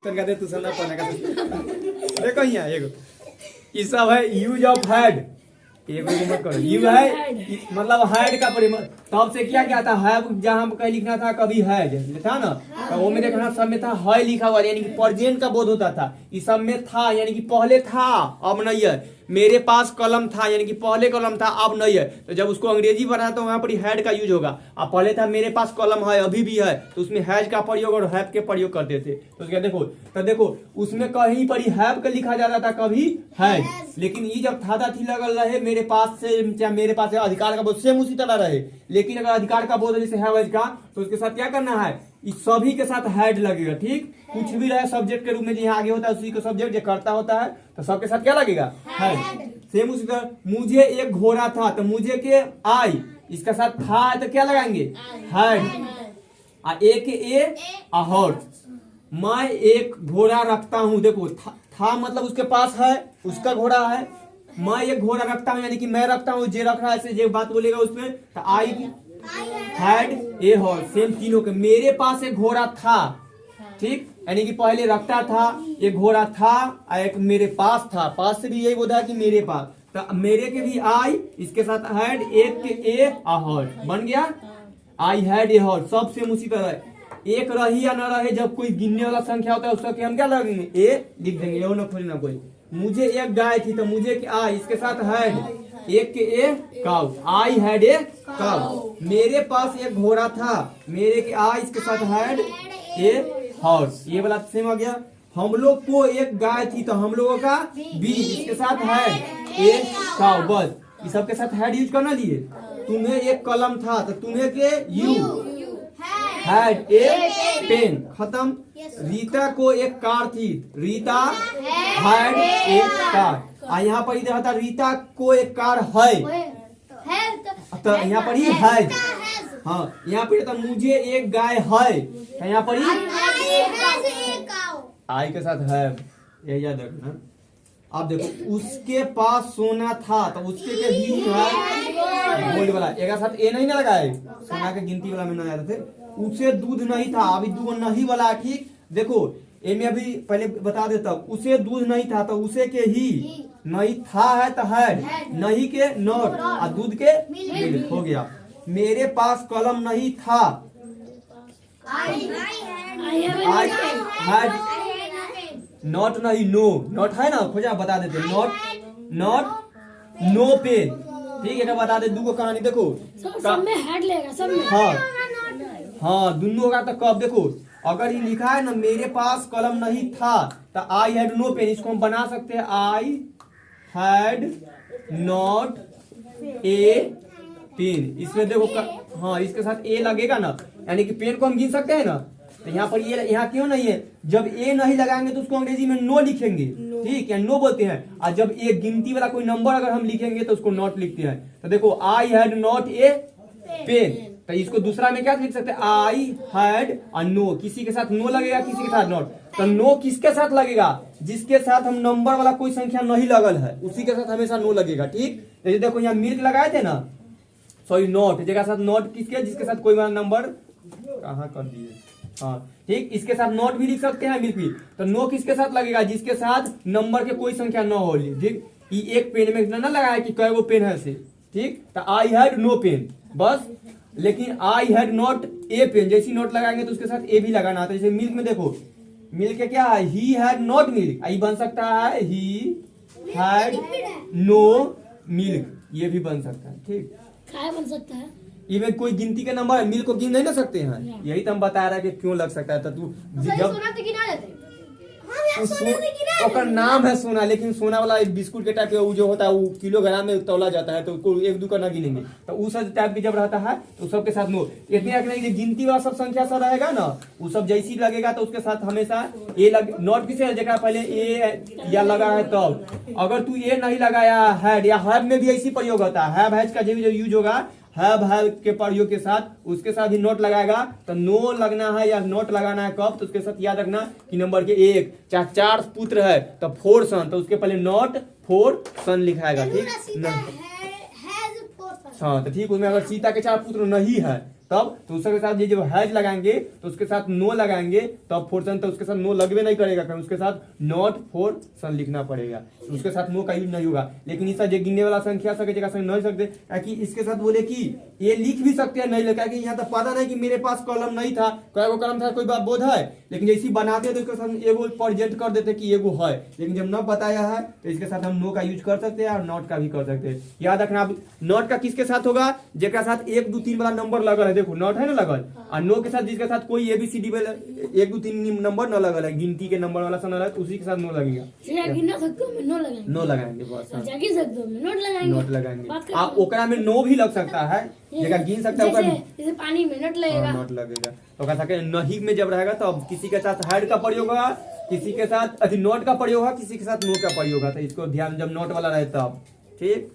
कहते तू सुनना पड़ने का देखो यहाँ एगो ये सब है यूज ऑफ हेड। एगो मत करो यू है मतलब हेड का तब से क्या क्या था है जहाँ कहीं लिखना था कभी हेड था ना तो वो में देखना सब में था है लिखा हुआ यानी कि प्रेजेंट का बोध होता था। इस सब में था यानी कि पहले था अब नहीं है। मेरे पास कलम था यानी कि पहले कलम था अब नहीं है। तो जब उसको अंग्रेजी पढ़ा तो वहां पर हैड का यूज होगा। अब पहले था मेरे पास कलम है अभी भी है तो उसमें हैज का प्रयोग और हैव के प्रयोग करते थे। तो क्या देखो तो देखो उसमें कहीं पर हैव का लिखा जाता था कभी हैज। लेकिन ये जब था थी लगल रहे मेरे पास से चाहे मेरे पास अधिकार का बोध सेम उसी तरह रहे। लेकिन अगर अधिकार का बोध जैसे हैव का तो उसके साथ क्या करना है इस सभी के साथ हैड लगेगा। ठीक कुछ भी रहे सब्जेक्ट के रूप में जहाँ आगे होता है उसी को सब्जेक्ट जो करता होता है तो सबके साथ क्या लगेगा हैड। सेम उसी तरह मुझे एक घोड़ा था तो मुझे के आई इसका साथ था तो क्या लगाएंगे हैड। ए हॉर्स मैं एक घोड़ा रखता हूँ। देखो था मतलब उसके पास है उसका घोड़ा है। मैं एक घोड़ा रखता हूँ यानी कि मैं रखता हूँ जे रख रहा है ऐसे जे बात बोलेगा उसमें तो I had a horse. Same तीनों के मेरे पास एक घोड़ा था। ठीक यानी कि पहले रखता था एक घोड़ा था एक मेरे पास था। पास से भी यही बोधा कि मेरे पास तो मेरे के भी आई इसके साथ हैड एक के ए हॉर्स बन गया आई हैड ए हॉर्स। सब सेम उसी तरह एक रही या न रहे जब कोई गिनने वाला संख्या होता है उसका हम क्या लगेंगे ए लिख देंगे ये ना खोजना कोई। मुझे एक गाय थी तो मुझे के आई इसके साथ हैड एक के a cow I had a cow. मेरे पास एक घोड़ा था मेरे के आई इसके साथ हैड ए हॉर्स। ये वाला सेम आ गया। हम लोग को एक गाय थी तो हम लोगों का बी इसके साथ हैड ए काउ। बस ये सबके साथ हैड यूज करना लिए। तुम्हें एक कलम था तो तुम्हें के यू हैड ए पेन खत्म। रीता को एक कार थी रीता हैड ए कार। यहाँ पर इधर था रीता को एक कार है तो यहाँ पर ही है। हाँ यहाँ पर तो मुझे एक गाय है तो यहाँ पर ही आई के साथ है ये याद रखना। अब देखो उसके पास सोना था तो उसके के ही है गोल्ड वाला एक साथ ए नहीं ना लगाए सोना के गिनती वाला में ना जाते थे। उसे दूध नहीं था अभी दूध नहीं वाला। ठीक देखो ए में अभी पहले बता देता उसे दूध नहीं था तो उसे के ही नहीं था है तो हैड नहीं के नॉट और दूध के मिल्क हो गया। मेरे पास कलम नहीं था आई हैड नॉट नहीं नो नॉट है ना खोजा बता देते नॉट नो पेन। ठीक है बता दे दूगो कहानी देखो सब में हेड लेगा सब में। हाँ दोनों का तो कब देखो अगर ये लिखा है ना मेरे पास कलम नहीं था तो आई हैड नो पेन इसको हम बना सकते हैं I had not a pen. इसमें देखो हाँ इसके साथ ए लगेगा ना यानी कि पेन को हम गिन सकते हैं ना। तो यहाँ पर ये यहाँ क्यों नहीं है जब ए नहीं लगाएंगे तो उसको अंग्रेजी में नो लिखेंगे। ठीक है नो बोलते हैं और जब ए गिनती वाला कोई नंबर अगर हम लिखेंगे तो उसको नॉट लिखते हैं। तो देखो I had not a pen तो इसको दूसरा में क्या लिख सकते हैं आई हैड और नो किसी के साथ नो लगेगा किसी के साथ नॉट। तो नो किसके साथ लगेगा जिसके साथ हम नंबर वाला कोई संख्या नहीं लगल है उसी के साथ हमेशा नो लगेगा। ठीक जैसे देखो यहाँ मिल्क लगाए थे ना सॉरी नॉट जगह साथ नॉट किसके जिसके साथ कोई नंबर कहाँ कर दिए। हाँ ठीक इसके साथ नॉट भी लिख सकते हैं मिल्क भी। तो नो किसके साथ लगेगा जिसके साथ नंबर के कोई संख्या न हो। ठीक ये एक पेन में ना लगाया कि कई वो पेन है से। ठीक तो आई हैड नो पेन बस। लेकिन I had not a pen जैसी नोट लगाएंगे तो उसके साथ ए भी लगाना आता है। जैसे मिल्क में देखो मिल्क क्या है he had not milk I बन सकता है ही हैड नो मिल्क ये भी बन सकता है। ठीक क्या बन सकता है इवन कोई गिनती के नंबर है मिल्क को गिन नहीं ना सकते हैं। यही तो हम बता रहे हैं कि क्यों लग सकता है। तो तू जब ओकर नाम है सोना लेकिन सोना वाला बिस्कुट के टाइप के जो होता है वो किलोग्राम में तौला जाता है तो एक दो का ना गिनेंगे। तो उस टाइप की जब रहता है तो सबके साथ नो इतने रखना गिनती वाला सब संख्या सब रहेगा ना वो सब जैसी लगेगा तो उसके साथ हमेशा ए लग नॉट किसे जगह पहले ए या लगा है तब अगर तू ए नहीं लगाया हैड या हैव में भी ऐसी प्रयोग होता है हैव हैज का जो यूज होगा हैव के प्रयोग के साथ उसके साथ ही नोट लगाएगा। तो नो लगना है या नोट लगाना है कब तो उसके साथ याद रखना कि नंबर के एक चाहे 4 पुत्र है तो 4 सन तो उसके पहले नॉट 4 सन लिखाएगा। ठीक हाँ तो ठीक उसमें अगर सीता के 4 पुत्र नहीं है तब तो उसके साथ ये जब हैज लगाएंगे तो उसके साथ नो लगाएंगे तब फोर सन, तो उसके साथ नो लगवे नहीं करेगा, फिर उसके साथ नॉट फोर सन लिखना पड़ेगा, तो उसके साथ नो का यूज नहीं होगा। लेकिन इस जो गिनने वाला संख्या सके जगह नहीं सकते, क्योंकि इसके साथ बोले कि ये लिख भी सकते हैं नहीं, क्योंकि यहाँ तो पता नहीं कि मेरे पास कॉलम नहीं था, कई कॉलम था कोई बात बोध है, लेकिन जैसे बनाते तो इसके साथ एगो प्रेजेंट कर देते कि एगो है, लेकिन जब न बताया है तो इसके साथ हम नो का यूज कर सकते हैं और नॉट का भी कर सकते हैं। याद रखना आप नॉट का किसके साथ होगा, जेका साथ 1 2 3 वाला नंबर लगल है, देखो नॉट है ना लगल, और नो के साथ जिसके साथ कोई ABCD वाला 1 2 3 नंबर न लगल है, गिनती के नंबर वाला सन है, उसी के साथ नो लगेगा। गिनना सकते हो मैं नो लगाएंगे, नो लगाएंगे बस, जाके सकते हो मैं नोट लगाएंगे, नोट लगाएंगे। बात कर आप ओकरा में नो भी लग सकता है, जेका गिन सकता है ओकरा में जैसे पानी में नोट लगेगा, नोट लगेगा। तो कह सके नहीं में जब रहेगा तो अब किसी के साथ हैड का प्रयोग होगा, किसी के साथ नोट का प्रयोग होगा, किसी के साथ नो का प्रयोग होगा, तो इसको ध्यान जब नोट वाला रहे तब। ठीक।